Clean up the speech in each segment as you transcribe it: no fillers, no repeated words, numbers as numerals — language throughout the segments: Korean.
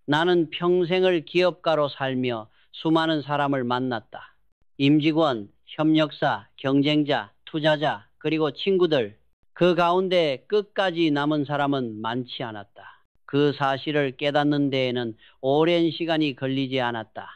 나는 평생을 기업가로 살며 수많은 사람을 만났다. 임직원, 협력사, 경쟁자, 투자자, 그리고 친구들. 그 가운데 끝까지 남은 사람은 많지 않았다. 그 사실을 깨닫는 데에는 오랜 시간이 걸리지 않았다.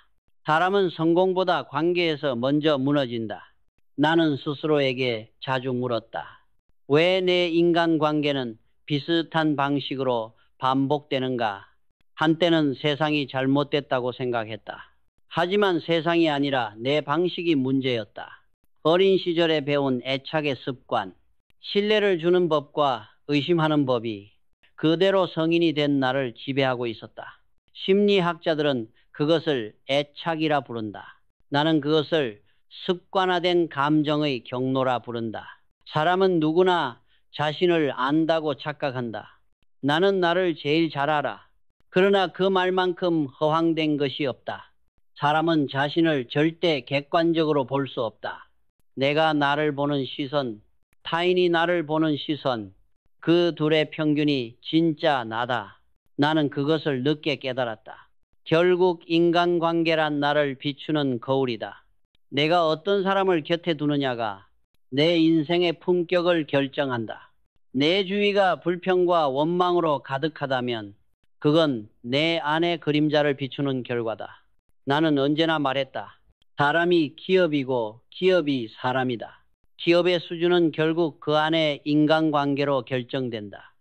사람은 성공보다 관계에서 먼저 무너진다. 나는 스스로에게 자주 물었다. 왜 내 인간관계는 비슷한 방식으로 반복되는가? 한때는 세상이 잘못됐다고 생각했다. 하지만 세상이 아니라 내 방식이 문제였다. 어린 시절에 배운 애착의 습관, 신뢰를 주는 법과 의심하는 법이 그대로 성인이 된 나를 지배하고 있었다. 심리학자들은 그것을 애착이라 부른다. 나는 그것을 습관화된 감정의 경로라 부른다. 사람은 누구나 자신을 안다고 착각한다. 나는 나를 제일 잘 알아. 그러나 그 말만큼 허황된 것이 없다. 사람은 자신을 절대 객관적으로 볼 수 없다. 내가 나를 보는 시선, 타인이 나를 보는 시선, 그 둘의 평균이 진짜 나다. 나는 그것을 늦게 깨달았다. 결국 인간관계란 나를 비추는 거울이다. 내가 어떤 사람을 곁에 두느냐가 내 인생의 품격을 결정한다. 내 주위가 불평과 원망으로 가득하다면 그건 내 안의 그림자를 비추는 결과다. 나는 언제나 말했다. 사람이 기업이고 기업이 사람이다. 기업의 수준은 결국 그 안의 인간관계로 결정된다.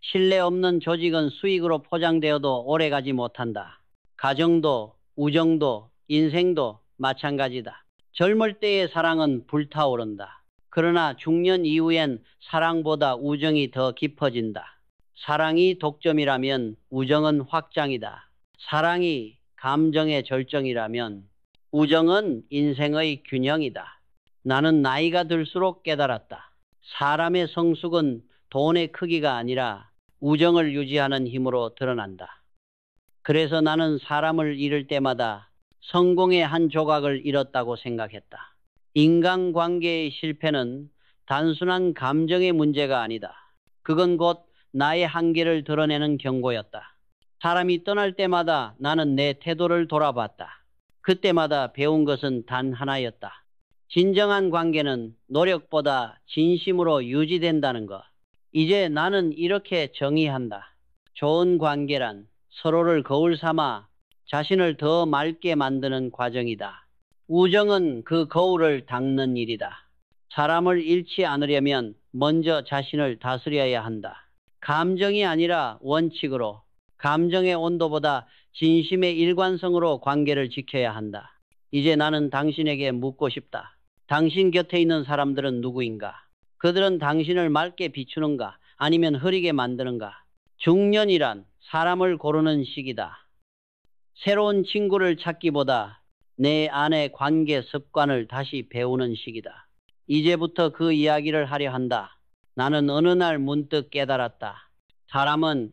신뢰 없는 조직은 수익으로 포장되어도 오래가지 못한다. 가정도, 우정도, 인생도 마찬가지다. 젊을 때의 사랑은 불타오른다. 그러나 중년 이후엔 사랑보다 우정이 더 깊어진다. 사랑이 독점이라면 우정은 확장이다. 사랑이 감정의 절정이라면 우정은 인생의 균형이다. 나는 나이가 들수록 깨달았다. 사람의 성숙은 돈의 크기가 아니라 우정을 유지하는 힘으로 드러난다. 그래서 나는 사람을 잃을 때마다 성공의 한 조각을 잃었다고 생각했다. 인간관계의 실패는 단순한 감정의 문제가 아니다. 그건 곧 나의 한계를 드러내는 경고였다. 사람이 떠날 때마다 나는 내 태도를 돌아봤다. 그때마다 배운 것은 단 하나였다. 진정한 관계는 노력보다 진심으로 유지된다는 것. 이제 나는 이렇게 정의한다. 좋은 관계란 서로를 거울 삼아 자신을 더 맑게 만드는 과정이다. 우정은 그 거울을 닦는 일이다. 사람을 잃지 않으려면 먼저 자신을 다스려야 한다. 감정이 아니라 원칙으로, 감정의 온도보다 진심의 일관성으로 관계를 지켜야 한다. 이제 나는 당신에게 묻고 싶다. 당신 곁에 있는 사람들은 누구인가? 그들은 당신을 맑게 비추는가? 아니면 흐리게 만드는가? 중년이란 사람을 고르는 시기다. 새로운 친구를 찾기보다 내 안의 관계 습관을 다시 배우는 시기다. 이제부터 그 이야기를 하려 한다. 나는 어느 날 문득 깨달았다. 사람은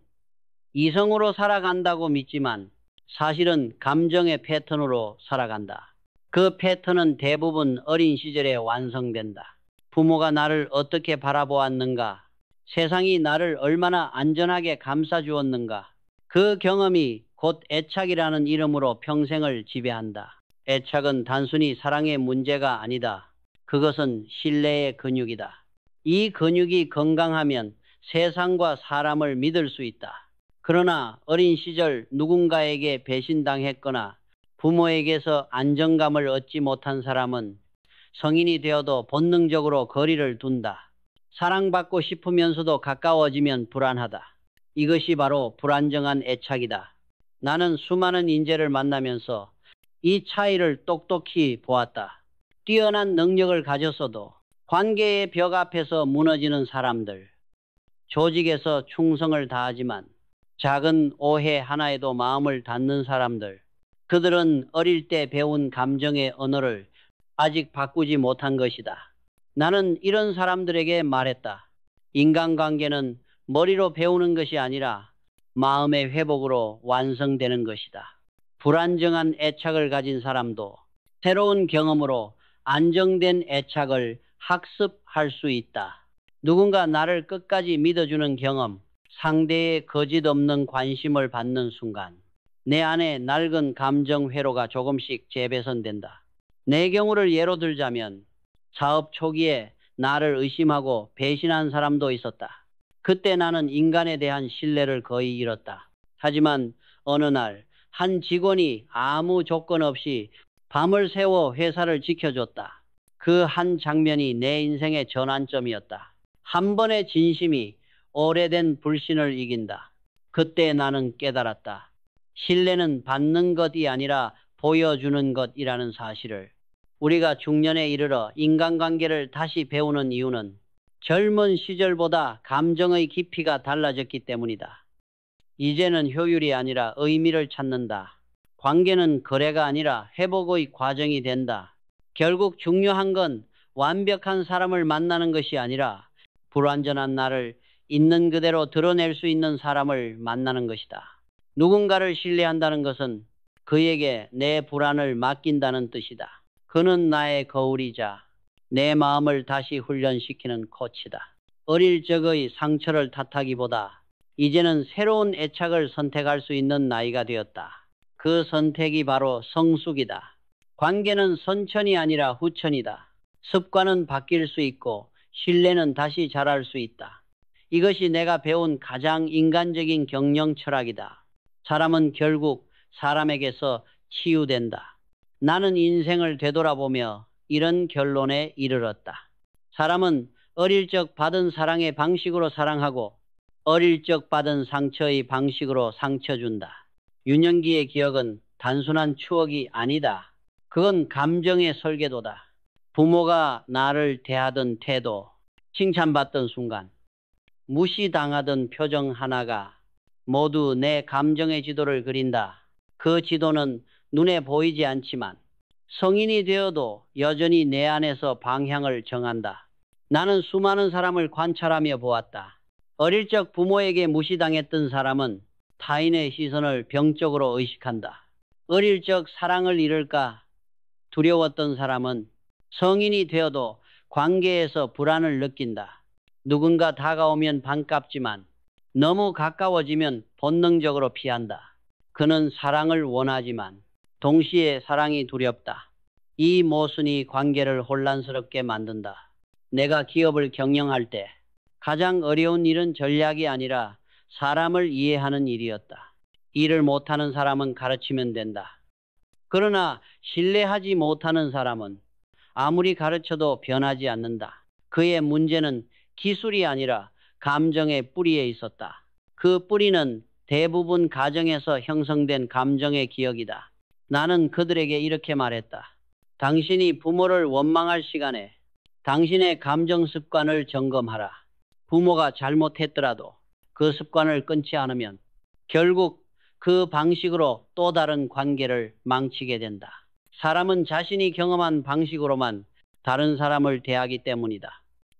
이성으로 살아간다고 믿지만 사실은 감정의 패턴으로 살아간다. 그 패턴은 대부분 어린 시절에 완성된다. 부모가 나를 어떻게 바라보았는가? 세상이 나를 얼마나 안전하게 감싸주었는가? 그 경험이 곧 애착이라는 이름으로 평생을 지배한다. 애착은 단순히 사랑의 문제가 아니다. 그것은 신뢰의 근육이다. 이 근육이 건강하면 세상과 사람을 믿을 수 있다. 그러나 어린 시절 누군가에게 배신당했거나 부모에게서 안정감을 얻지 못한 사람은 성인이 되어도 본능적으로 거리를 둔다. 사랑받고 싶으면서도 가까워지면 불안하다. 이것이 바로 불안정한 애착이다. 나는 수많은 인재를 만나면서 이 차이를 똑똑히 보았다. 뛰어난 능력을 가졌어도 관계의 벽 앞에서 무너지는 사람들, 조직에서 충성을 다하지만 작은 오해 하나에도 마음을 닫는 사람들, 그들은 어릴 때 배운 감정의 언어를 아직 바꾸지 못한 것이다. 나는 이런 사람들에게 말했다. 인간관계는 머리로 배우는 것이 아니라 마음의 회복으로 완성되는 것이다. 불안정한 애착을 가진 사람도 새로운 경험으로 안정된 애착을 학습할 수 있다. 누군가 나를 끝까지 믿어주는 경험, 상대의 거짓 없는 관심을 받는 순간, 내 안에 낡은 감정 회로가 조금씩 재배선된다. 내 경우를 예로 들자면 사업 초기에 나를 의심하고 배신한 사람도 있었다. 그때 나는 인간에 대한 신뢰를 거의 잃었다. 하지만 어느 날 한 직원이 아무 조건 없이 밤을 새워 회사를 지켜줬다. 그 한 장면이 내 인생의 전환점이었다. 한 번의 진심이 오래된 불신을 이긴다. 그때 나는 깨달았다. 신뢰는 받는 것이 아니라 보여주는 것이라는 사실을. 우리가 중년에 이르러 인간관계를 다시 배우는 이유는 젊은 시절보다 감정의 깊이가 달라졌기 때문이다. 이제는 효율이 아니라 의미를 찾는다. 관계는 거래가 아니라 회복의 과정이 된다. 결국 중요한 건 완벽한 사람을 만나는 것이 아니라 불완전한 나를 있는 그대로 드러낼 수 있는 사람을 만나는 것이다. 누군가를 신뢰한다는 것은 그에게 내 불안을 맡긴다는 뜻이다. 그는 나의 거울이자 내 마음을 다시 훈련시키는 코치다. 어릴 적의 상처를 탓하기보다 이제는 새로운 애착을 선택할 수 있는 나이가 되었다. 그 선택이 바로 성숙이다. 관계는 선천이 아니라 후천이다. 습관은 바뀔 수 있고 신뢰는 다시 자랄 수 있다. 이것이 내가 배운 가장 인간적인 경영 철학이다. 사람은 결국 사람에게서 치유된다. 나는 인생을 되돌아보며 이런 결론에 이르렀다. 사람은 어릴 적 받은 사랑의 방식으로 사랑하고 어릴 적 받은 상처의 방식으로 상처 준다. 유년기의 기억은 단순한 추억이 아니다. 그건 감정의 설계도다. 부모가 나를 대하던 태도, 칭찬받던 순간, 무시당하던 표정 하나가 모두 내 감정의 지도를 그린다. 그 지도는 눈에 보이지 않지만 성인이 되어도 여전히 내 안에서 방향을 정한다. 나는 수많은 사람을 관찰하며 보았다. 어릴 적 부모에게 무시당했던 사람은 타인의 시선을 병적으로 의식한다. 어릴 적 사랑을 잃을까 두려웠던 사람은 성인이 되어도 관계에서 불안을 느낀다. 누군가 다가오면 반갑지만 너무 가까워지면 본능적으로 피한다. 그는 사랑을 원하지만 동시에 사랑이 두렵다. 이 모순이 관계를 혼란스럽게 만든다. 내가 기업을 경영할 때 가장 어려운 일은 전략이 아니라 사람을 이해하는 일이었다. 일을 못하는 사람은 가르치면 된다. 그러나 신뢰하지 못하는 사람은 아무리 가르쳐도 변하지 않는다. 그의 문제는 기술이 아니라 감정의 뿌리에 있었다. 그 뿌리는 대부분 가정에서 형성된 감정의 기억이다. 나는 그들에게 이렇게 말했다. 당신이 부모를 원망할 시간에 당신의 감정 습관을 점검하라. 부모가 잘못했더라도 그 습관을 끊지 않으면 결국 그 방식으로 또 다른 관계를 망치게 된다. 사람은 자신이 경험한 방식으로만 다른 사람을 대하기 때문이다.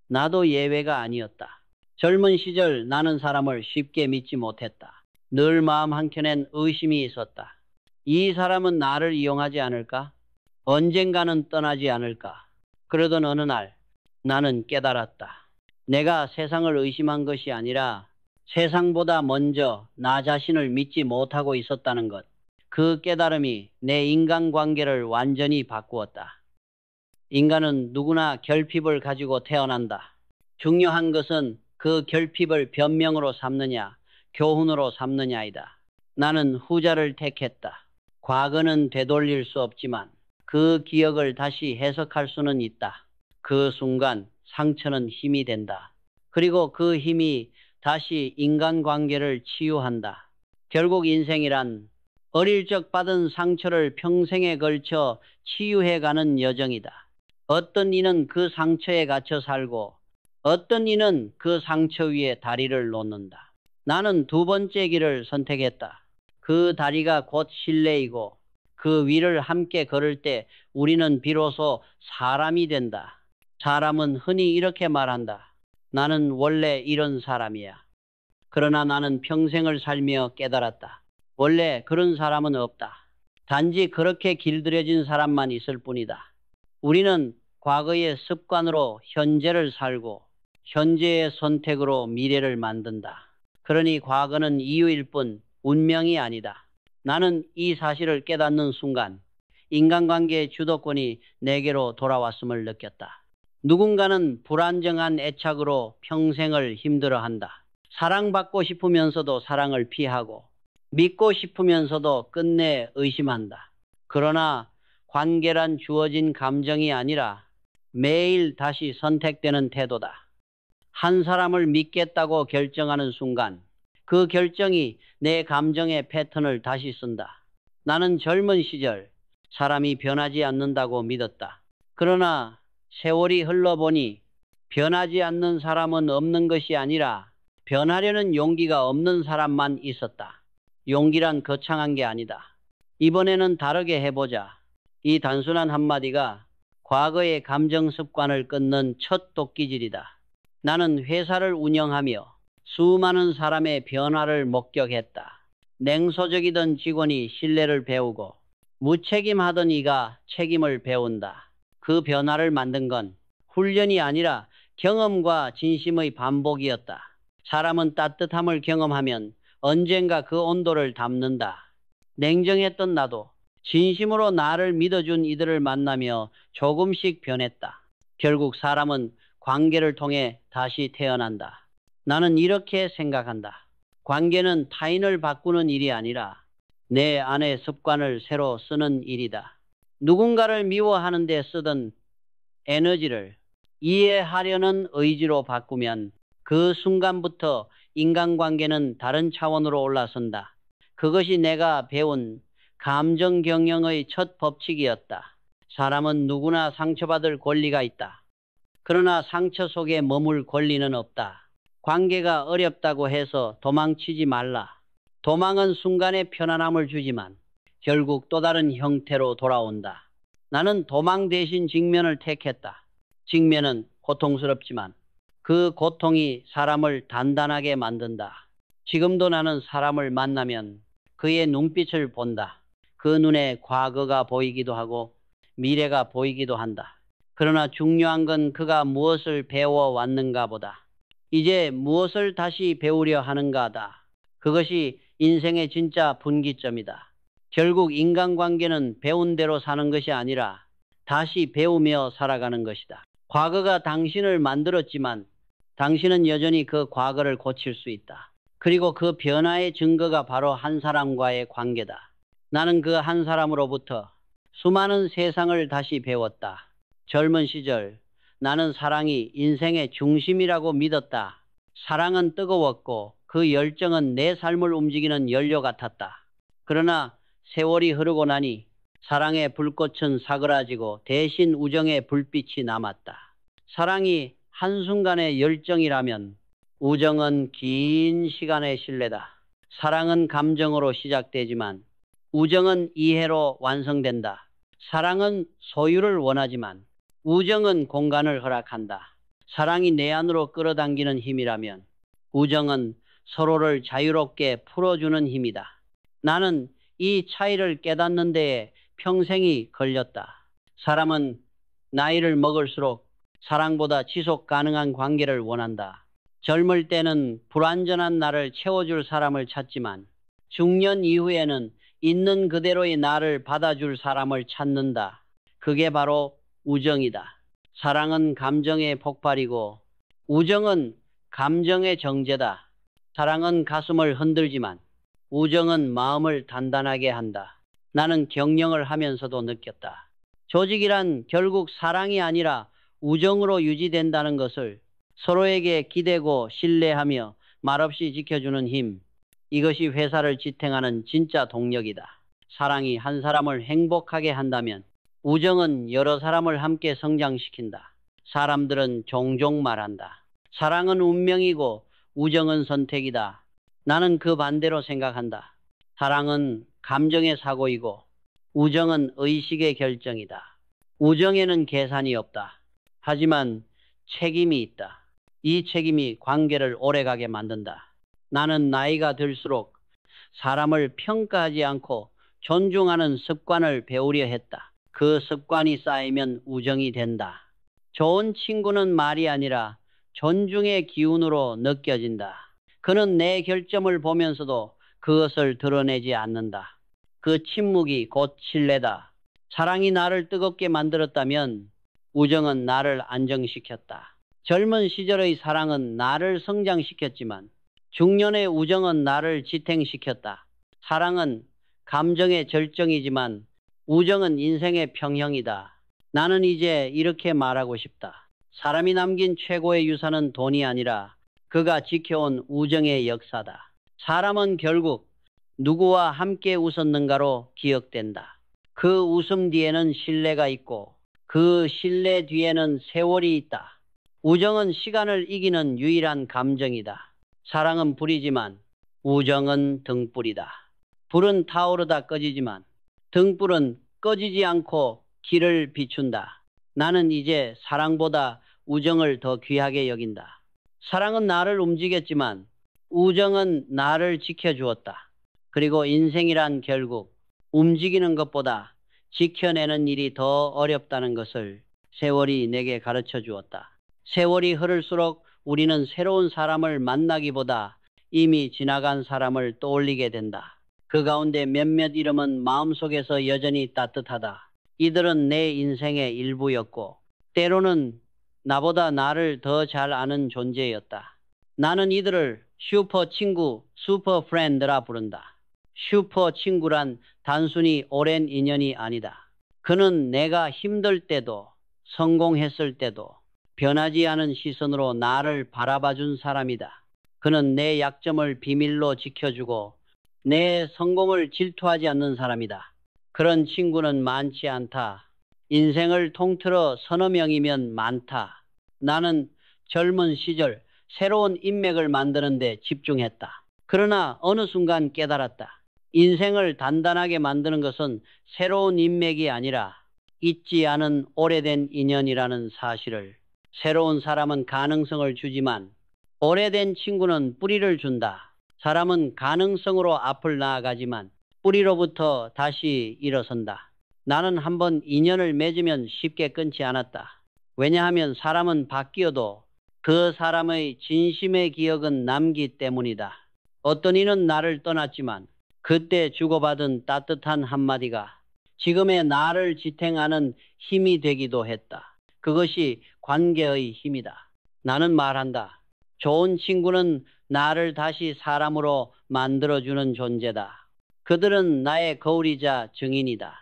나도 예외가 아니었다. 젊은 시절 나는 사람을 쉽게 믿지 못했다. 늘 마음 한켠엔 의심이 있었다. 이 사람은 나를 이용하지 않을까? 언젠가는 떠나지 않을까? 그러던 어느 날 나는 깨달았다. 내가 세상을 의심한 것이 아니라 세상보다 먼저 나 자신을 믿지 못하고 있었다는 것. 그 깨달음이 내 인간관계를 완전히 바꾸었다. 인간은 누구나 결핍을 가지고 태어난다. 중요한 것은 그 결핍을 변명으로 삼느냐, 교훈으로 삼느냐이다. 나는 후자를 택했다. 과거는 되돌릴 수 없지만 그 기억을 다시 해석할 수는 있다. 그 순간 상처는 힘이 된다. 그리고 그 힘이 다시 인간관계를 치유한다. 결국 인생이란 어릴 적 받은 상처를 평생에 걸쳐 치유해가는 여정이다. 어떤 이는 그 상처에 갇혀 살고 어떤 이는 그 상처 위에 다리를 놓는다. 나는 두 번째 길을 선택했다. 그 다리가 곧 신뢰이고 그 위를 함께 걸을 때 우리는 비로소 사람이 된다. 사람은 흔히 이렇게 말한다. 나는 원래 이런 사람이야. 그러나 나는 평생을 살며 깨달았다. 원래 그런 사람은 없다. 단지 그렇게 길들여진 사람만 있을 뿐이다. 우리는 과거의 습관으로 현재를 살고 현재의 선택으로 미래를 만든다. 그러니 과거는 이유일 뿐 운명이 아니다. 나는 이 사실을 깨닫는 순간 인간관계의 주도권이 내게로 돌아왔음을 느꼈다. 누군가는 불안정한 애착으로 평생을 힘들어한다. 사랑받고 싶으면서도 사랑을 피하고 믿고 싶으면서도 끝내 의심한다. 그러나 관계란 주어진 감정이 아니라 매일 다시 선택되는 태도다. 한 사람을 믿겠다고 결정하는 순간 그 결정이 내 감정의 패턴을 다시 쓴다. 나는 젊은 시절 사람이 변하지 않는다고 믿었다. 그러나 세월이 흘러보니 변하지 않는 사람은 없는 것이 아니라 변하려는 용기가 없는 사람만 있었다. 용기란 거창한 게 아니다. 이번에는 다르게 해보자. 이 단순한 한마디가 과거의 감정 습관을 끊는 첫 도끼질이다. 나는 회사를 운영하며 수많은 사람의 변화를 목격했다. 냉소적이던 직원이 신뢰를 배우고 무책임하던 이가 책임을 배운다. 그 변화를 만든 건 훈련이 아니라 경험과 진심의 반복이었다. 사람은 따뜻함을 경험하면 언젠가 그 온도를 담는다. 냉정했던 나도 진심으로 나를 믿어준 이들을 만나며 조금씩 변했다. 결국 사람은 관계를 통해 다시 태어난다. 나는 이렇게 생각한다. 관계는 타인을 바꾸는 일이 아니라 내 안의 습관을 새로 쓰는 일이다. 누군가를 미워하는 데 쓰던 에너지를 이해하려는 의지로 바꾸면 그 순간부터 인간관계는 다른 차원으로 올라선다. 그것이 내가 배운 감정 경영의 첫 법칙이었다. 사람은 누구나 상처받을 권리가 있다. 그러나 상처 속에 머물 권리는 없다. 관계가 어렵다고 해서 도망치지 말라. 도망은 순간의 편안함을 주지만 결국 또 다른 형태로 돌아온다. 나는 도망 대신 직면을 택했다. 직면은 고통스럽지만 그 고통이 사람을 단단하게 만든다. 지금도 나는 사람을 만나면 그의 눈빛을 본다. 그 눈에 과거가 보이기도 하고 미래가 보이기도 한다. 그러나 중요한 건 그가 무엇을 배워왔는가 보다. 이제 무엇을 다시 배우려 하는가다. 그것이 인생의 진짜 분기점이다. 결국 인간관계는 배운 대로 사는 것이 아니라 다시 배우며 살아가는 것이다. 과거가 당신을 만들었지만 당신은 여전히 그 과거를 고칠 수 있다. 그리고 그 변화의 증거가 바로 한 사람과의 관계다. 나는 그 한 사람으로부터 수많은 세상을 다시 배웠다. 젊은 시절 나는 사랑이 인생의 중심이라고 믿었다. 사랑은 뜨거웠고 그 열정은 내 삶을 움직이는 연료 같았다. 그러나 세월이 흐르고 나니 사랑의 불꽃은 사그라지고 대신 우정의 불빛이 남았다. 사랑이 한순간의 열정이라면 우정은 긴 시간의 신뢰다. 사랑은 감정으로 시작되지만 우정은 이해로 완성된다. 사랑은 소유를 원하지만 우정은 공간을 허락한다. 사랑이 내 안으로 끌어당기는 힘이라면 우정은 서로를 자유롭게 풀어주는 힘이다. 나는 이 차이를 깨닫는 데에 평생이 걸렸다. 사람은 나이를 먹을수록 사랑보다 지속 가능한 관계를 원한다. 젊을 때는 불완전한 나를 채워줄 사람을 찾지만 중년 이후에는 있는 그대로의 나를 받아줄 사람을 찾는다. 그게 바로 우정이다. 사랑은 감정의 폭발이고 우정은 감정의 정제다. 사랑은 가슴을 흔들지만 우정은 마음을 단단하게 한다. 나는 경영을 하면서도 느꼈다. 조직이란 결국 사랑이 아니라 우정으로 유지된다는 것을 서로에게 기대고 신뢰하며 말없이 지켜주는 힘. 이것이 회사를 지탱하는 진짜 동력이다. 사랑이 한 사람을 행복하게 한다면 우정은 여러 사람을 함께 성장시킨다. 사람들은 종종 말한다. 사랑은 운명이고 우정은 선택이다. 나는 그 반대로 생각한다. 사랑은 감정의 사고이고 우정은 의식의 결정이다. 우정에는 계산이 없다. 하지만 책임이 있다. 이 책임이 관계를 오래가게 만든다. 나는 나이가 들수록 사람을 평가하지 않고 존중하는 습관을 배우려 했다. 그 습관이 쌓이면 우정이 된다. 좋은 친구는 말이 아니라 존중의 기운으로 느껴진다. 그는 내 결점을 보면서도 그것을 드러내지 않는다. 그 침묵이 곧 신뢰다. 사랑이 나를 뜨겁게 만들었다면 우정은 나를 안정시켰다. 젊은 시절의 사랑은 나를 성장시켰지만 중년의 우정은 나를 지탱시켰다. 사랑은 감정의 절정이지만 우정은 인생의 평형이다. 나는 이제 이렇게 말하고 싶다. 사람이 남긴 최고의 유산은 돈이 아니라 그가 지켜온 우정의 역사다. 사람은 결국 누구와 함께 웃었는가로 기억된다. 그 웃음 뒤에는 신뢰가 있고 그 신뢰 뒤에는 세월이 있다. 우정은 시간을 이기는 유일한 감정이다. 사랑은 불이지만 우정은 등불이다. 불은 타오르다 꺼지지만 등불은 꺼지지 않고 길을 비춘다. 나는 이제 사랑보다 우정을 더 귀하게 여긴다. 사랑은 나를 움직였지만 우정은 나를 지켜주었다. 그리고 인생이란 결국 움직이는 것보다 지켜내는 일이 더 어렵다는 것을 세월이 내게 가르쳐 주었다. 세월이 흐를수록 우리는 새로운 사람을 만나기보다 이미 지나간 사람을 떠올리게 된다. 그 가운데 몇몇 이름은 마음속에서 여전히 따뜻하다. 이들은 내 인생의 일부였고 때로는 나보다 나를 더 잘 아는 존재였다. 나는 이들을 슈퍼 친구, 슈퍼 프렌드라 부른다. 슈퍼 친구란 단순히 오랜 인연이 아니다. 그는 내가 힘들 때도 성공했을 때도 변하지 않은 시선으로 나를 바라봐준 사람이다. 그는 내 약점을 비밀로 지켜주고 내 성공을 질투하지 않는 사람이다. 그런 친구는 많지 않다. 인생을 통틀어 서너 명이면 많다. 나는 젊은 시절 새로운 인맥을 만드는 데 집중했다. 그러나 어느 순간 깨달았다. 인생을 단단하게 만드는 것은 새로운 인맥이 아니라 잊지 않은 오래된 인연이라는 사실을. 새로운 사람은 가능성을 주지만 오래된 친구는 뿌리를 준다. 사람은 가능성으로 앞을 나아가지만 뿌리로부터 다시 일어선다. 나는 한번 인연을 맺으면 쉽게 끊지 않았다. 왜냐하면 사람은 바뀌어도 그 사람의 진심의 기억은 남기 때문이다. 어떤 이는 나를 떠났지만 그때 주고받은 따뜻한 한마디가 지금의 나를 지탱하는 힘이 되기도 했다. 그것이 관계의 힘이다. 나는 말한다. 좋은 친구는 나를 다시 사람으로 만들어주는 존재다. 그들은 나의 거울이자 증인이다.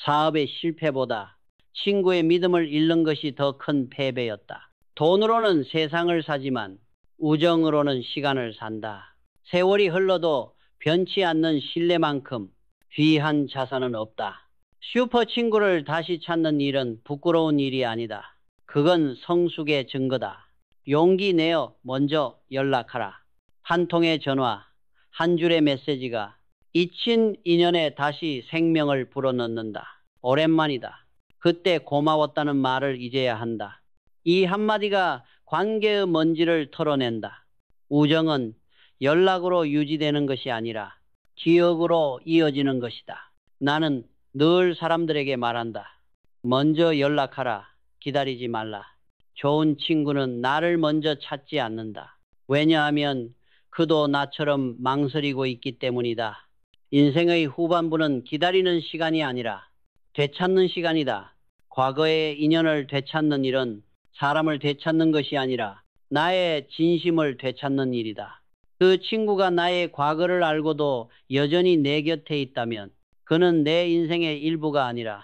사업의 실패보다 친구의 믿음을 잃는 것이 더 큰 패배였다. 돈으로는 세상을 사지만 우정으로는 시간을 산다. 세월이 흘러도 변치 않는 신뢰만큼 귀한 자산은 없다. 슈퍼 친구를 다시 찾는 일은 부끄러운 일이 아니다. 그건 성숙의 증거다. 용기 내어 먼저 연락하라. 한 통의 전화, 한 줄의 메시지가 잊힌 인연에 다시 생명을 불어넣는다. 오랜만이다. 그때 고마웠다는 말을 이제야 한다. 이 한마디가 관계의 먼지를 털어낸다. 우정은 연락으로 유지되는 것이 아니라 기억으로 이어지는 것이다. 나는 늘 사람들에게 말한다. 먼저 연락하라. 기다리지 말라. 좋은 친구는 나를 먼저 찾지 않는다. 왜냐하면 그도 나처럼 망설이고 있기 때문이다. 인생의 후반부는 기다리는 시간이 아니라 되찾는 시간이다. 과거의 인연을 되찾는 일은 사람을 되찾는 것이 아니라 나의 진심을 되찾는 일이다. 그 친구가 나의 과거를 알고도 여전히 내 곁에 있다면 그는 내 인생의 일부가 아니라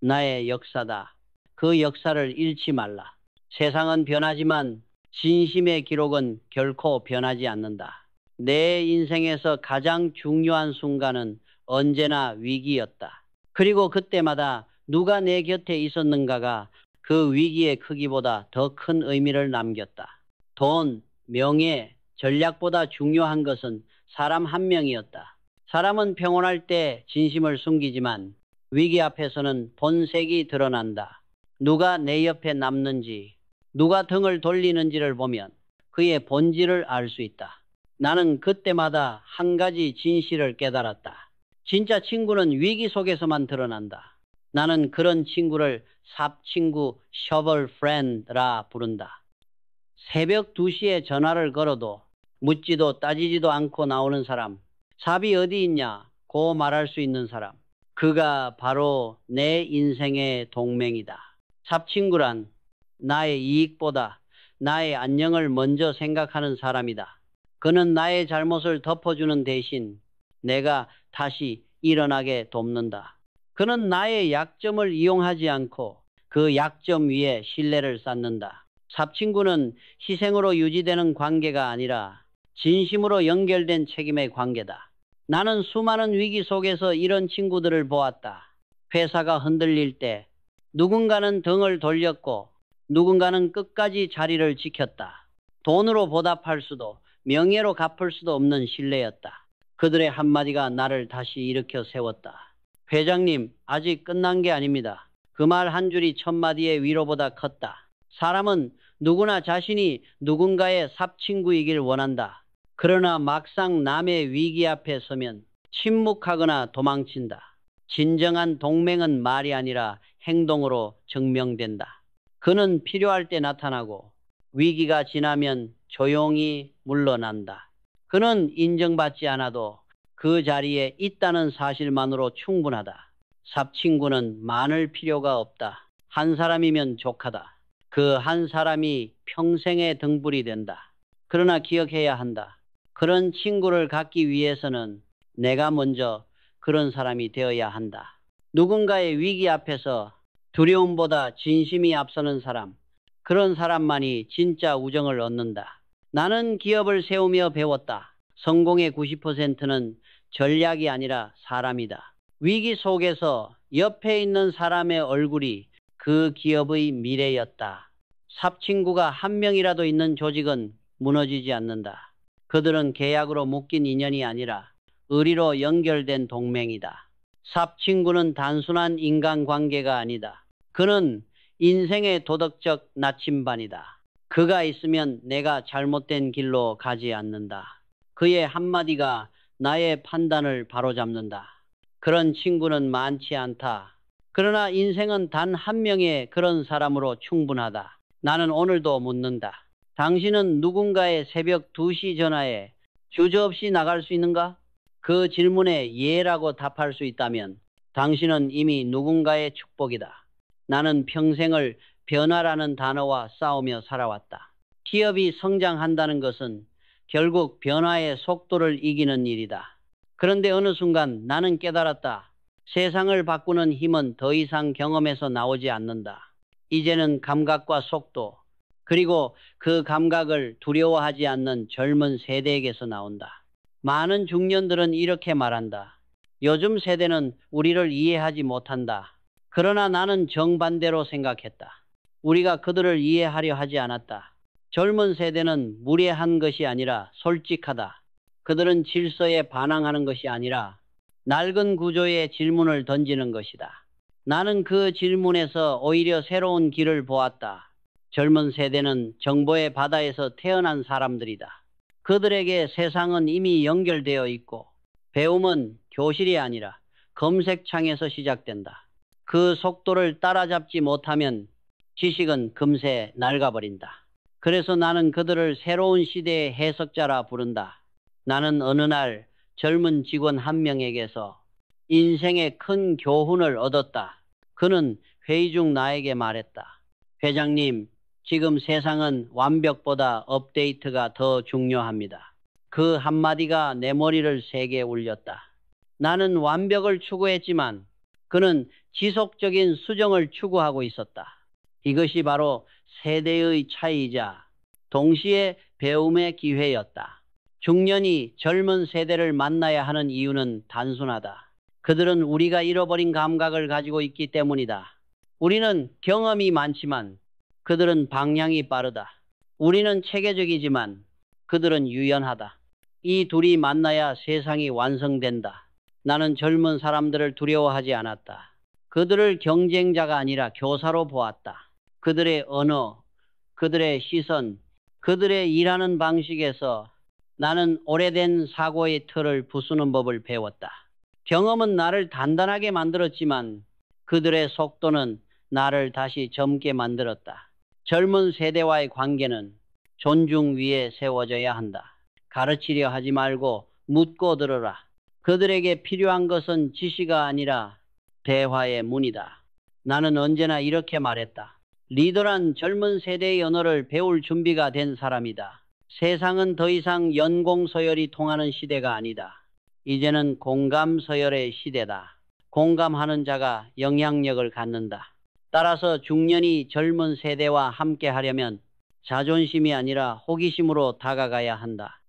나의 역사다. 그 역사를 잃지 말라. 세상은 변하지만 진심의 기록은 결코 변하지 않는다. 내 인생에서 가장 중요한 순간은 언제나 위기였다. 그리고 그때마다 누가 내 곁에 있었는가가 그 위기의 크기보다 더 큰 의미를 남겼다. 돈, 명예, 전략보다 중요한 것은 사람 한 명이었다. 사람은 평온할 때 진심을 숨기지만 위기 앞에서는 본색이 드러난다. 누가 내 옆에 남는지, 누가 등을 돌리는지를 보면 그의 본질을 알 수 있다. 나는 그때마다 한 가지 진실을 깨달았다. 진짜 친구는 위기 속에서만 드러난다. 나는 그런 친구를 삽친구, shovel friend라 부른다. 새벽 2시에 전화를 걸어도 묻지도 따지지도 않고 나오는 사람. 삽이 어디 있냐? 고 말할 수 있는 사람. 그가 바로 내 인생의 동맹이다. 삽친구란 나의 이익보다 나의 안녕을 먼저 생각하는 사람이다. 그는 나의 잘못을 덮어주는 대신 내가 다시 일어나게 돕는다. 그는 나의 약점을 이용하지 않고 그 약점 위에 신뢰를 쌓는다. 삽친구는 희생으로 유지되는 관계가 아니라 진심으로 연결된 책임의 관계다. 나는 수많은 위기 속에서 이런 친구들을 보았다. 회사가 흔들릴 때 누군가는 등을 돌렸고 누군가는 끝까지 자리를 지켰다. 돈으로 보답할 수도 명예로 갚을 수도 없는 신뢰였다. 그들의 한마디가 나를 다시 일으켜 세웠다. 회장님, 아직 끝난 게 아닙니다. 그 말 한 줄이 천마디의 위로보다 컸다. 사람은 누구나 자신이 누군가의 삽친구이길 원한다. 그러나 막상 남의 위기 앞에 서면 침묵하거나 도망친다. 진정한 동맹은 말이 아니라 행동으로 증명된다. 그는 필요할 때 나타나고 위기가 지나면 조용히 물러난다. 그는 인정받지 않아도 그 자리에 있다는 사실만으로 충분하다. 삽친구는 많을 필요가 없다. 한 사람이면 족하다. 그 한 사람이 평생의 등불이 된다. 그러나 기억해야 한다. 그런 친구를 갖기 위해서는 내가 먼저 그런 사람이 되어야 한다. 누군가의 위기 앞에서 두려움보다 진심이 앞서는 사람, 그런 사람만이 진짜 우정을 얻는다. 나는 기업을 세우며 배웠다. 성공의 90%는 전략이 아니라 사람이다. 위기 속에서 옆에 있는 사람의 얼굴이 그 기업의 미래였다. 삽친구가 한 명이라도 있는 조직은 무너지지 않는다. 그들은 계약으로 묶인 인연이 아니라 의리로 연결된 동맹이다. 삽친구는 단순한 인간관계가 아니다. 그는 인생의 도덕적 나침반이다. 그가 있으면 내가 잘못된 길로 가지 않는다. 그의 한마디가 나의 판단을 바로잡는다. 그런 친구는 많지 않다. 그러나 인생은 단 한 명의 그런 사람으로 충분하다. 나는 오늘도 묻는다. 당신은 누군가의 새벽 2시 전화에 주저없이 나갈 수 있는가? 그 질문에 예라고 답할 수 있다면 당신은 이미 누군가의 축복이다. 나는 평생을 변화라는 단어와 싸우며 살아왔다. 기업이 성장한다는 것은 결국 변화의 속도를 이기는 일이다. 그런데 어느 순간 나는 깨달았다. 세상을 바꾸는 힘은 더 이상 경험에서 나오지 않는다. 이제는 감각과 속도, 그리고 그 감각을 두려워하지 않는 젊은 세대에게서 나온다. 많은 중년들은 이렇게 말한다. 요즘 세대는 우리를 이해하지 못한다. 그러나 나는 정반대로 생각했다. 우리가 그들을 이해하려 하지 않았다. 젊은 세대는 무례한 것이 아니라 솔직하다. 그들은 질서에 반항하는 것이 아니라 낡은 구조의 질문을 던지는 것이다. 나는 그 질문에서 오히려 새로운 길을 보았다. 젊은 세대는 정보의 바다에서 태어난 사람들이다. 그들에게 세상은 이미 연결되어 있고 배움은 교실이 아니라 검색창에서 시작된다. 그 속도를 따라잡지 못하면 지식은 금세 낡아버린다. 그래서 나는 그들을 새로운 시대의 해석자라 부른다. 나는 어느 날 젊은 직원 한 명에게서 인생의 큰 교훈을 얻었다. 그는 회의 중 나에게 말했다. 회장님, 지금 세상은 완벽보다 업데이트가 더 중요합니다. 그 한마디가 내 머리를 세게 울렸다. 나는 완벽을 추구했지만 그는 지속적인 수정을 추구하고 있었다. 이것이 바로 세대의 차이이자 동시에 배움의 기회였다. 중년이 젊은 세대를 만나야 하는 이유는 단순하다. 그들은 우리가 잃어버린 감각을 가지고 있기 때문이다. 우리는 경험이 많지만 그들은 방향이 빠르다. 우리는 체계적이지만 그들은 유연하다. 이 둘이 만나야 세상이 완성된다. 나는 젊은 사람들을 두려워하지 않았다. 그들을 경쟁자가 아니라 교사로 보았다. 그들의 언어, 그들의 시선, 그들의 일하는 방식에서 나는 오래된 사고의 틀을 부수는 법을 배웠다. 경험은 나를 단단하게 만들었지만 그들의 속도는 나를 다시 젊게 만들었다. 젊은 세대와의 관계는 존중 위에 세워져야 한다. 가르치려 하지 말고 묻고 들어라. 그들에게 필요한 것은 지시가 아니라 대화의 문이다. 나는 언제나 이렇게 말했다. 리더란 젊은 세대의 언어를 배울 준비가 된 사람이다. 세상은 더 이상 연공서열이 통하는 시대가 아니다. 이제는 공감서열의 시대다. 공감하는 자가 영향력을 갖는다. 따라서 중년이 젊은 세대와 함께 하려면 자존심이 아니라 호기심으로 다가가야 한다.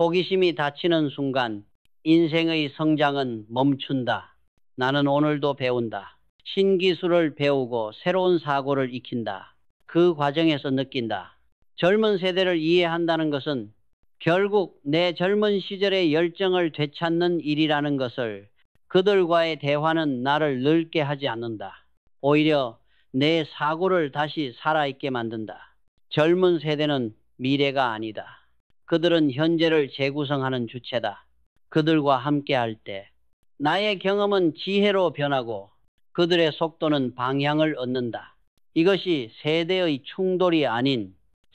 호기심이 닫히는 순간 인생의 성장은 멈춘다. 나는 오늘도 배운다. 신기술을 배우고 새로운 사고를 익힌다. 그 과정에서 느낀다. 젊은 세대를 이해한다는 것은 결국 내 젊은 시절의 열정을 되찾는 일이라는 것을, 그들과의 대화는 나를 늙게 하지 않는다. 오히려 내 사고를 다시 살아있게 만든다. 젊은 세대는 미래가 아니다. 그들은 현재를 재구성하는 주체다. 그들과 함께할 때 나의 경험은 지혜로 변하고 그들의 속도는 방향을 얻는다. 이것이 세대의 충돌이 아닌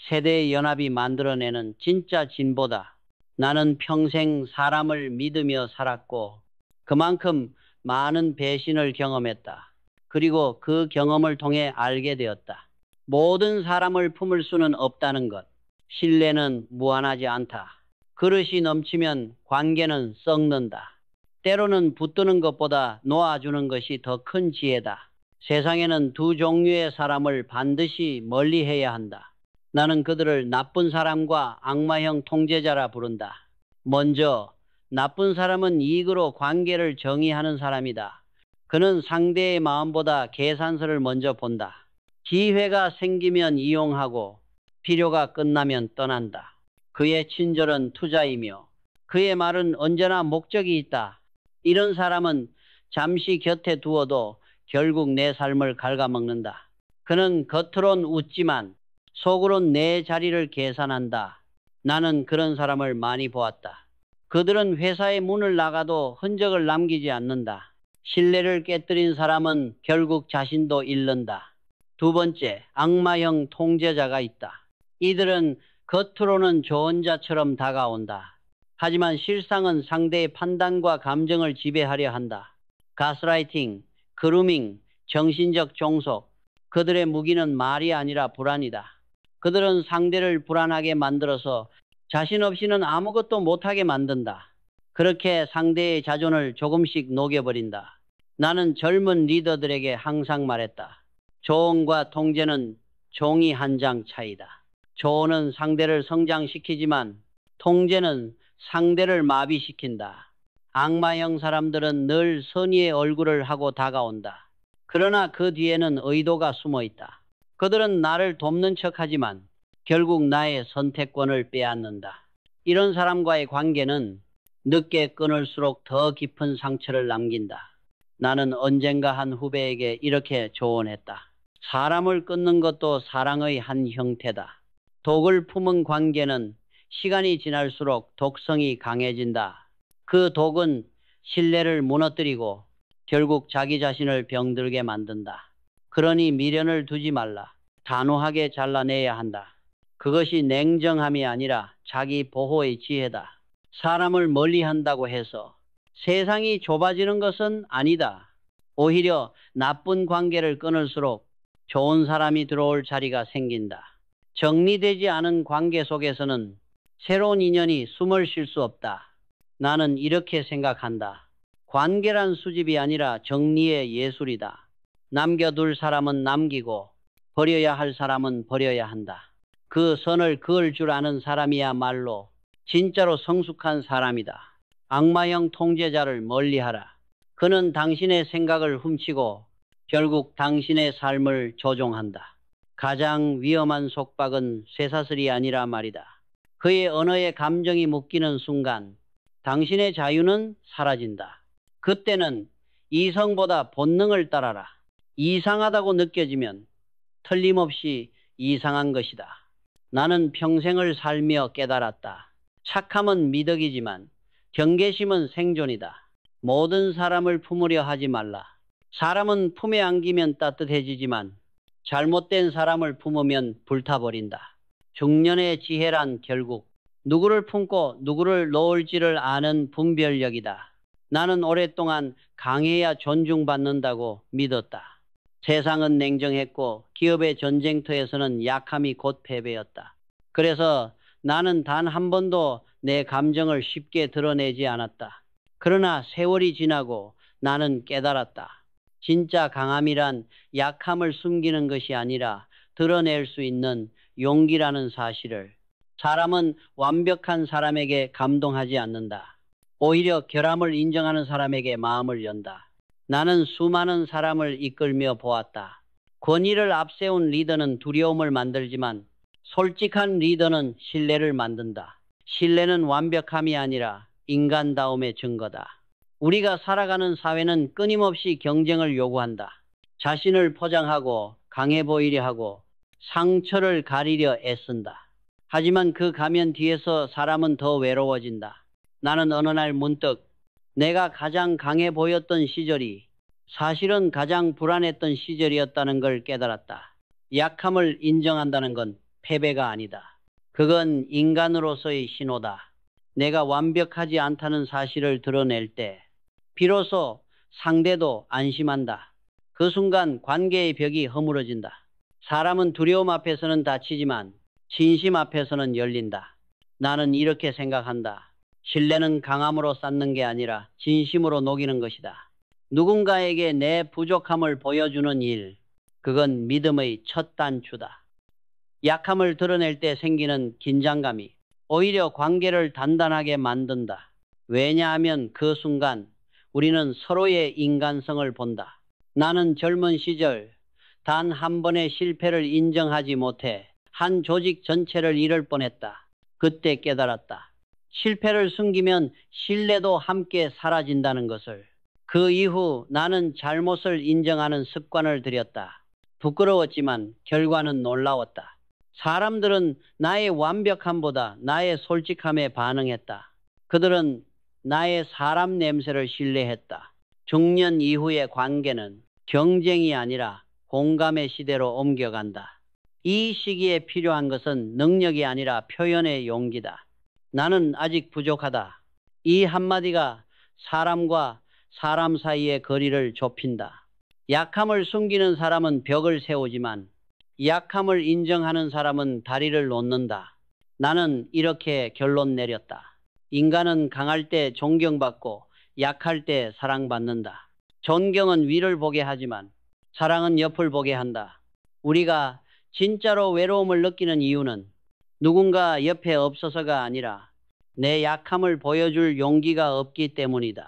세대의 연합이 만들어내는 진짜 진보다. 나는 평생 사람을 믿으며 살았고 그만큼 많은 배신을 경험했다. 그리고 그 경험을 통해 알게 되었다. 모든 사람을 품을 수는 없다는 것. 신뢰는 무한하지 않다. 그릇이 넘치면 관계는 썩는다. 때로는 붙드는 것보다 놓아주는 것이 더 큰 지혜다. 세상에는 두 종류의 사람을 반드시 멀리해야 한다. 나는 그들을 나쁜 사람과 악마형 통제자라 부른다. 먼저, 나쁜 사람은 이익으로 관계를 정의하는 사람이다. 그는 상대의 마음보다 계산서를 먼저 본다. 기회가 생기면 이용하고 필요가 끝나면 떠난다. 그의 친절은 투자이며 그의 말은 언제나 목적이 있다. 이런 사람은 잠시 곁에 두어도 결국 내 삶을 갉아먹는다. 그는 겉으론 웃지만 속으론 내 자리를 계산한다. 나는 그런 사람을 많이 보았다. 그들은 회사의 문을 나가도 흔적을 남기지 않는다. 신뢰를 깨뜨린 사람은 결국 자신도 잃는다. 두 번째, 악마형 통제자가 있다. 이들은 겉으로는 좋은 자처럼 다가온다. 하지만 실상은 상대의 판단과 감정을 지배하려 한다. 가스라이팅, 그루밍, 정신적 종속. 그들의 무기는 말이 아니라 불안이다. 그들은 상대를 불안하게 만들어서 자신 없이는 아무것도 못하게 만든다. 그렇게 상대의 자존을 조금씩 녹여버린다. 나는 젊은 리더들에게 항상 말했다. 조언과 통제는 종이 한 장 차이다. 조언은 상대를 성장시키지만 통제는 상대를 마비시킨다. 악마형 사람들은 늘 선의의 얼굴을 하고 다가온다. 그러나 그 뒤에는 의도가 숨어 있다. 그들은 나를 돕는 척하지만 결국 나의 선택권을 빼앗는다. 이런 사람과의 관계는 늦게 끊을수록 더 깊은 상처를 남긴다. 나는 언젠가 한 후배에게 이렇게 조언했다. 사람을 끊는 것도 사랑의 한 형태다. 독을 품은 관계는 시간이 지날수록 독성이 강해진다. 그 독은 신뢰를 무너뜨리고 결국 자기 자신을 병들게 만든다. 그러니 미련을 두지 말라. 단호하게 잘라내야 한다. 그것이 냉정함이 아니라 자기 보호의 지혜다. 사람을 멀리한다고 해서 세상이 좁아지는 것은 아니다. 오히려 나쁜 관계를 끊을수록 좋은 사람이 들어올 자리가 생긴다. 정리되지 않은 관계 속에서는 새로운 인연이 숨을 쉴 수 없다. 나는 이렇게 생각한다. 관계란 수집이 아니라 정리의 예술이다. 남겨둘 사람은 남기고 버려야 할 사람은 버려야 한다. 그 선을 그을 줄 아는 사람이야말로 진짜로 성숙한 사람이다. 악마형 통제자를 멀리하라. 그는 당신의 생각을 훔치고 결국 당신의 삶을 조종한다. 가장 위험한 속박은 쇠사슬이 아니라 말이다. 그의 언어에 감정이 묶이는 순간 당신의 자유는 사라진다. 그때는 이성보다 본능을 따라라. 이상하다고 느껴지면 틀림없이 이상한 것이다. 나는 평생을 살며 깨달았다. 착함은 미덕이지만 경계심은 생존이다. 모든 사람을 품으려 하지 말라. 사람은 품에 안기면 따뜻해지지만 잘못된 사람을 품으면 불타버린다. 중년의 지혜란 결국 누구를 품고 누구를 놓을지를 아는 분별력이다. 나는 오랫동안 강해야 존중받는다고 믿었다. 세상은 냉정했고 기업의 전쟁터에서는 약함이 곧 패배였다. 그래서 나는 단 한 번도 내 감정을 쉽게 드러내지 않았다. 그러나 세월이 지나고 나는 깨달았다. 진짜 강함이란 약함을 숨기는 것이 아니라 드러낼 수 있는 용기라는 사실을. 사람은 완벽한 사람에게 감동하지 않는다. 오히려 결함을 인정하는 사람에게 마음을 연다. 나는 수많은 사람을 이끌며 보았다. 권위를 앞세운 리더는 두려움을 만들지만 솔직한 리더는 신뢰를 만든다. 신뢰는 완벽함이 아니라 인간다움의 증거다. 우리가 살아가는 사회는 끊임없이 경쟁을 요구한다. 자신을 포장하고 강해 보이려 하고 상처를 가리려 애쓴다. 하지만 그 가면 뒤에서 사람은 더 외로워진다. 나는 어느 날 문득 내가 가장 강해 보였던 시절이 사실은 가장 불안했던 시절이었다는 걸 깨달았다. 약함을 인정한다는 건 패배가 아니다. 그건 인간으로서의 신호다. 내가 완벽하지 않다는 사실을 드러낼 때 비로소 상대도 안심한다. 그 순간 관계의 벽이 허물어진다. 사람은 두려움 앞에서는 다치지만 진심 앞에서는 열린다. 나는 이렇게 생각한다. 신뢰는 강함으로 쌓는 게 아니라 진심으로 녹이는 것이다. 누군가에게 내 부족함을 보여주는 일, 그건 믿음의 첫 단추다. 약함을 드러낼 때 생기는 긴장감이 오히려 관계를 단단하게 만든다. 왜냐하면 그 순간 우리는 서로의 인간성을 본다. 나는 젊은 시절 단 한 번의 실패를 인정하지 못해 한 조직 전체를 잃을 뻔했다. 그때 깨달았다. 실패를 숨기면 신뢰도 함께 사라진다는 것을. 그 이후 나는 잘못을 인정하는 습관을 들였다. 부끄러웠지만 결과는 놀라웠다. 사람들은 나의 완벽함보다 나의 솔직함에 반응했다. 그들은 나의 사람 냄새를 신뢰했다. 중년 이후의 관계는 경쟁이 아니라 공감의 시대로 옮겨간다. 이 시기에 필요한 것은 능력이 아니라 표현의 용기다. 나는 아직 부족하다. 이 한마디가 사람과 사람 사이의 거리를 좁힌다. 약함을 숨기는 사람은 벽을 세우지만 약함을 인정하는 사람은 다리를 놓는다. 나는 이렇게 결론 내렸다. 인간은 강할 때 존경받고 약할 때 사랑받는다. 존경은 위를 보게 하지만 사랑은 옆을 보게 한다. 우리가 진짜로 외로움을 느끼는 이유는 누군가 옆에 없어서가 아니라 내 약함을 보여줄 용기가 없기 때문이다.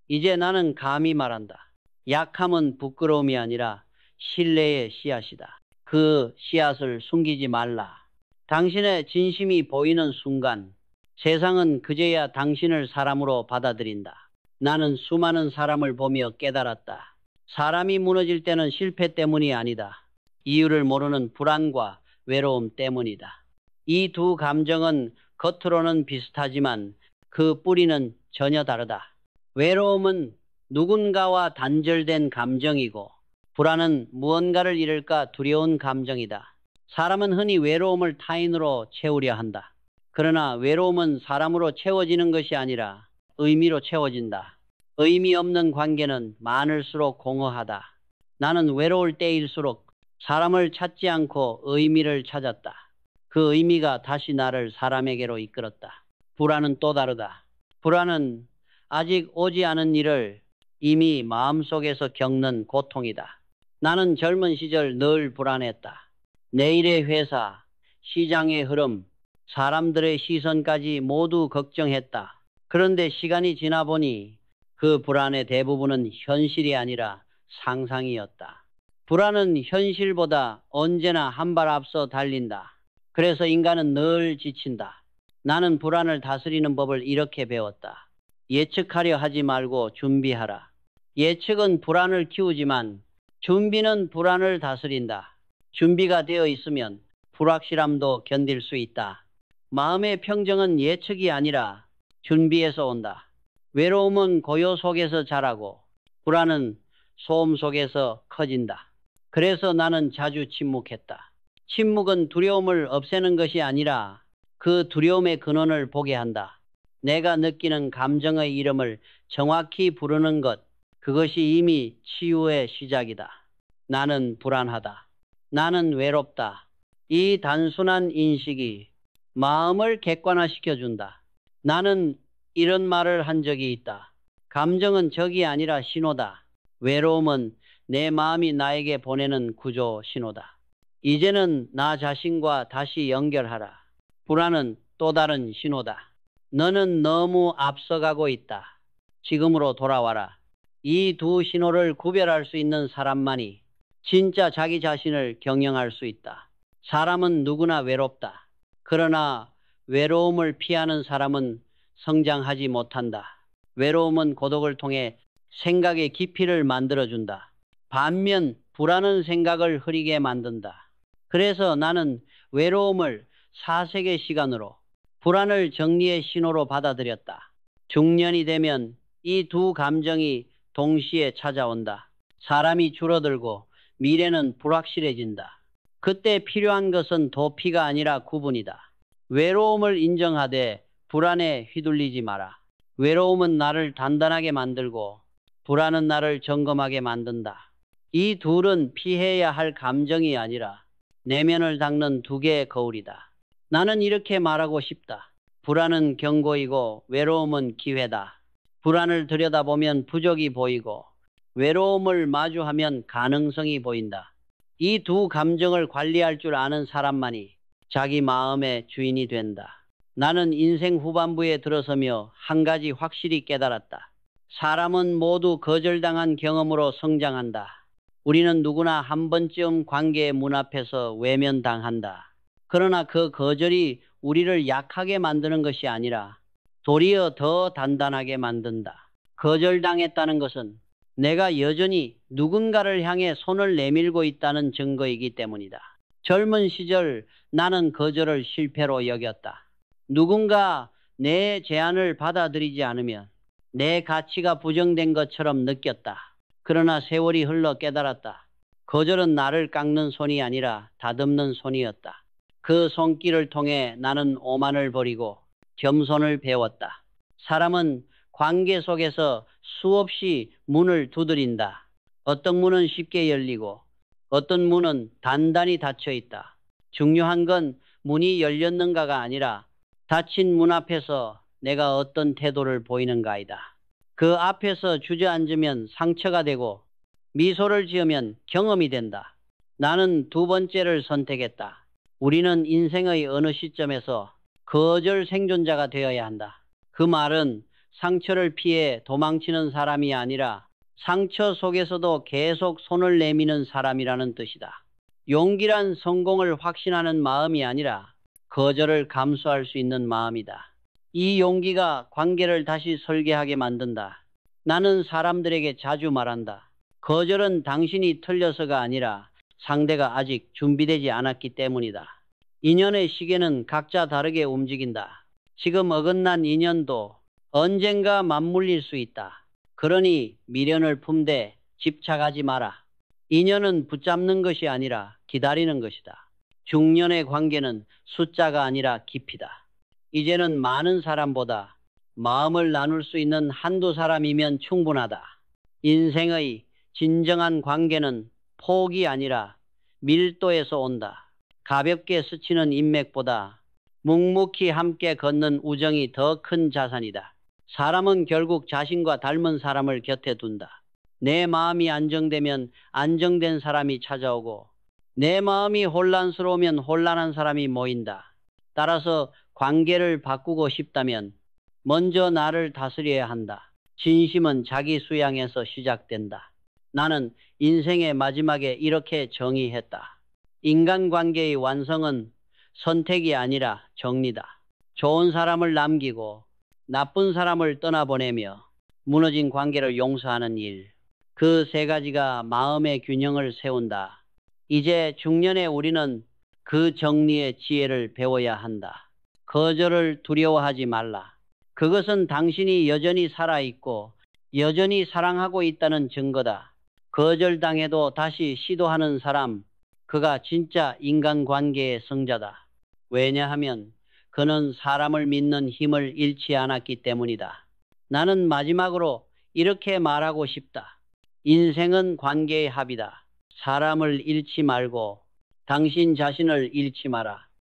이제 나는 감히 말한다. 약함은 부끄러움이 아니라 신뢰의 씨앗이다. 그 씨앗을 숨기지 말라. 당신의 진심이 보이는 순간 세상은 그제야 당신을 사람으로 받아들인다. 나는 수많은 사람을 보며 깨달았다. 사람이 무너질 때는 실패 때문이 아니다. 이유를 모르는 불안과 외로움 때문이다. 이 두 감정은 겉으로는 비슷하지만 그 뿌리는 전혀 다르다. 외로움은 누군가와 단절된 감정이고 불안은 무언가를 잃을까 두려운 감정이다. 사람은 흔히 외로움을 타인으로 채우려 한다. 그러나 외로움은 사람으로 채워지는 것이 아니라 의미로 채워진다. 의미 없는 관계는 많을수록 공허하다. 나는 외로울 때일수록 사람을 찾지 않고 의미를 찾았다. 그 의미가 다시 나를 사람에게로 이끌었다. 불안은 또 다르다. 불안은 아직 오지 않은 일을 이미 마음속에서 겪는 고통이다. 나는 젊은 시절 늘 불안했다. 내일의 회사, 시장의 흐름, 사람들의 시선까지 모두 걱정했다. 그런데 시간이 지나 보니 그 불안의 대부분은 현실이 아니라 상상이었다. 불안은 현실보다 언제나 한 발 앞서 달린다. 그래서 인간은 늘 지친다. 나는 불안을 다스리는 법을 이렇게 배웠다. 예측하려 하지 말고 준비하라. 예측은 불안을 키우지만 준비는 불안을 다스린다. 준비가 되어 있으면 불확실함도 견딜 수 있다. 마음의 평정은 예측이 아니라 준비에서 온다. 외로움은 고요 속에서 자라고 불안은 소음 속에서 커진다. 그래서 나는 자주 침묵했다. 침묵은 두려움을 없애는 것이 아니라 그 두려움의 근원을 보게 한다. 내가 느끼는 감정의 이름을 정확히 부르는 것, 그것이 이미 치유의 시작이다. 나는 불안하다. 나는 외롭다. 이 단순한 인식이 마음을 객관화시켜준다. 나는 이런 말을 한 적이 있다. 감정은 적이 아니라 신호다. 외로움은 내 마음이 나에게 보내는 구조 신호다. 이제는 나 자신과 다시 연결하라. 불안은 또 다른 신호다. 너는 너무 앞서가고 있다. 지금으로 돌아와라. 이 두 신호를 구별할 수 있는 사람만이 진짜 자기 자신을 경영할 수 있다. 사람은 누구나 외롭다. 그러나 외로움을 피하는 사람은 성장하지 못한다. 외로움은 고독을 통해 생각의 깊이를 만들어준다. 반면 불안은 생각을 흐리게 만든다. 그래서 나는 외로움을 사색의 시간으로, 불안을 정리의 신호로 받아들였다. 중년이 되면 이 두 감정이 동시에 찾아온다. 사람이 줄어들고 미래는 불확실해진다. 그때 필요한 것은 도피가 아니라 구분이다. 외로움을 인정하되 불안에 휘둘리지 마라. 외로움은 나를 단단하게 만들고 불안은 나를 점검하게 만든다. 이 둘은 피해야 할 감정이 아니라 내면을 닦는 두 개의 거울이다. 나는 이렇게 말하고 싶다. 불안은 경고이고 외로움은 기회다. 불안을 들여다보면 부족이 보이고 외로움을 마주하면 가능성이 보인다. 이 두 감정을 관리할 줄 아는 사람만이 자기 마음의 주인이 된다. 나는 인생 후반부에 들어서며 한 가지 확실히 깨달았다. 사람은 모두 거절당한 경험으로 성장한다. 우리는 누구나 한 번쯤 관계의 문 앞에서 외면당한다. 그러나 그 거절이 우리를 약하게 만드는 것이 아니라 도리어 더 단단하게 만든다. 거절당했다는 것은 내가 여전히 누군가를 향해 손을 내밀고 있다는 증거이기 때문이다. 젊은 시절 나는 거절을 실패로 여겼다. 누군가 내 제안을 받아들이지 않으면 내 가치가 부정된 것처럼 느꼈다. 그러나 세월이 흘러 깨달았다. 거절은 나를 깎는 손이 아니라 다듬는 손이었다. 그 손길을 통해 나는 오만을 버리고 겸손을 배웠다. 사람은 관계 속에서 수없이 문을 두드린다. 어떤 문은 쉽게 열리고 어떤 문은 단단히 닫혀 있다. 중요한 건 문이 열렸는가가 아니라 닫힌 문 앞에서 내가 어떤 태도를 보이는가이다. 그 앞에서 주저앉으면 상처가 되고 미소를 지으면 경험이 된다. 나는 두 번째를 선택했다. 우리는 인생의 어느 시점에서 거절 생존자가 되어야 한다. 그 말은 상처를 피해 도망치는 사람이 아니라 상처 속에서도 계속 손을 내미는 사람이라는 뜻이다. 용기란 성공을 확신하는 마음이 아니라 거절을 감수할 수 있는 마음이다. 이 용기가 관계를 다시 설계하게 만든다. 나는 사람들에게 자주 말한다. 거절은 당신이 틀려서가 아니라 상대가 아직 준비되지 않았기 때문이다. 인연의 시계는 각자 다르게 움직인다. 지금 어긋난 인연도 언젠가 맞물릴 수 있다. 그러니 미련을 품되 집착하지 마라. 인연은 붙잡는 것이 아니라 기다리는 것이다. 중년의 관계는 숫자가 아니라 깊이다. 이제는 많은 사람보다 마음을 나눌 수 있는 한두 사람이면 충분하다. 인생의 진정한 관계는 폭이 아니라 밀도에서 온다. 가볍게 스치는 인맥보다 묵묵히 함께 걷는 우정이 더 큰 자산이다. 사람은 결국 자신과 닮은 사람을 곁에 둔다. 내 마음이 안정되면 안정된 사람이 찾아오고 내 마음이 혼란스러우면 혼란한 사람이 모인다. 따라서 관계를 바꾸고 싶다면 먼저 나를 다스려야 한다. 진심은 자기 수양에서 시작된다. 나는 인생의 마지막에 이렇게 정의했다. 인간관계의 완성은 선택이 아니라 정리다. 좋은 사람을 남기고 나쁜 사람을 떠나보내며 무너진 관계를 용서하는 일. 그 세 가지가 마음의 균형을 세운다. 이제 중년의 우리는 그 정리의 지혜를 배워야 한다. 거절을 두려워하지 말라. 그것은 당신이 여전히 살아있고 여전히 사랑하고 있다는 증거다. 거절당해도 다시 시도하는 사람, 그가 진짜 인간관계의 성자다. 왜냐하면 그는 사람을 믿는 힘을 잃지 않았기 때문이다. 나는 마지막으로 이렇게 말하고 싶다. 인생은 관계의 합이다. 사람을 잃지 말고 당신 자신을 잃지 마라.